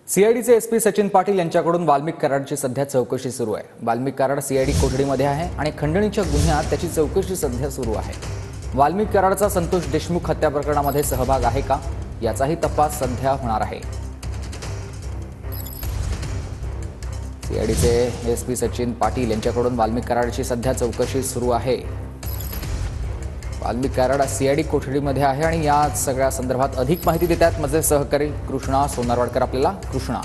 सीआयडीचे SP Sachin Patil यांच्याकडून वाल्मिक कराडची सध्या चौकशी सुरू आहे। वाल्मिक कराड सीआयडी कोठडीमध्ये आहे आणि खंडणीच्या गुन्ह्यात त्याची चौकशी सध्या सुरू आहे। वाल्मिक कराडचा संतोष देशमुख हत्या प्रकरणामध्ये सहभाग आहे का याचाही तपास सध्या होणार आहे। सीआयडीचे एसपी सचिन पाटील यांच्याकडून वाल्मिक कराडची सध्या चौकशी सुरू आहे। वाल्मिक कराड सीआयडी कोठडीमध्ये आहे आणि या सगळ्या संदर्भात अधिक माहिती देतात माझे सहकारी कृष्णा सोनारवाडकर। आपल्याला कृष्णा,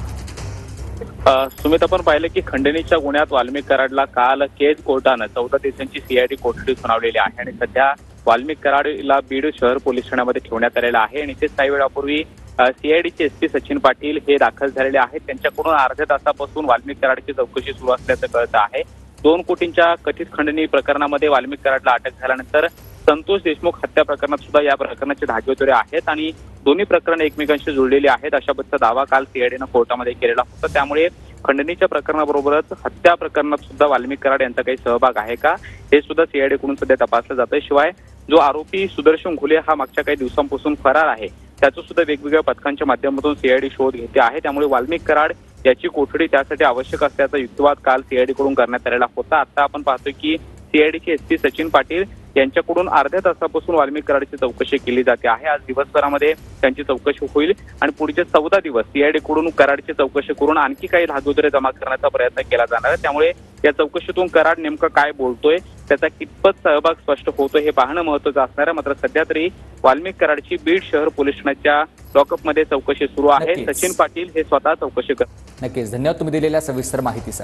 सुमित, आपण पाहिले की खंडणीच्या गुन्ह्यात वाल्मिक कराडला काल केज कोर्टानं 14 दिवसांची सीआयडी कोठडी सुनावलेली आहे आणि सध्या वाल्मिक कराडला बीड शहर पोलीस ठाण्यामध्ये ठेवण्यात आलेला आहे आणि इथेच काही वेळापूर्वी सीआयडीचे एसपी सचिन पाटील हे दाखल झालेले आहेत। त्यांच्याकडून अर्ध्या तासापासून वाल्मिक कराडची चौकशी सुरू असल्याचं कळतं आहे। 2 कोटींच्या कथित खंडणी प्रकरणामध्ये वाल्मिक कराडला अटक झाल्यानंतर संतोष देशमुख हत्या प्रकरणात सुद्धा या प्रकरणाचे धागेदोरे आहेत आणि दोन्ही प्रकरण एकमेकांशी जुळलेली आहेत अशा पद्धतीचा दावा काल सीआयडीनं कोर्टामध्ये केलेला होता। त्यामुळे खंडणीच्या प्रकरणाबरोबरच हत्या प्रकरणात सुद्धा वाल्मिक कराड यांचा काही सहभाग आहे का हे सुद्धा सीआयडीकडून सध्या तपासलं जातंय। शिवाय जो आरोपी सुदर्शन घुले हा मागच्या काही दिवसांपासून फरार आहे त्याचं सुद्धा वेगवेगळ्या पथकांच्या माध्यमातून सीआयडी शोध घेते आहे। त्यामुळे वाल्मिक कराड याची कोठडी त्यासाठी आवश्यक असल्याचा युक्तिवाद काल सीआयडीकडून करण्यात आलेला होता। आता आपण पाहतोय की सीआयडीचे एसपी सचिन पाटील यांच्याकडून अर्ध्या तासापासून वाल्मिक कराडची चौकशी केली जाते आहे। आज दिवसभरामध्ये त्यांची चौकशी होईल आणि पुढचे 14 दिवस सीआयडीकडून कराडची चौकशी करून आणखी काही धागेदोरे जमा करण्याचा प्रयत्न केला जाणार आहे। त्यामुळे या चौकशीतून कराड नेमकं काय बोलतोय, त्याचा कितपत सहभाग स्पष्ट होतोय हे पाहणं महत्त्वाचं असणार आहे। मात्र सध्या तरी वाल्मिक कराडची बीड शहर पोलीस ठाण्याच्या लॉकअपमध्ये चौकशी सुरू आहे। सचिन पाटील हे स्वतः चौकशी करतात। नक्कीच, धन्यवाद तुम्ही दिलेल्या सविस्तर माहितीसाठी।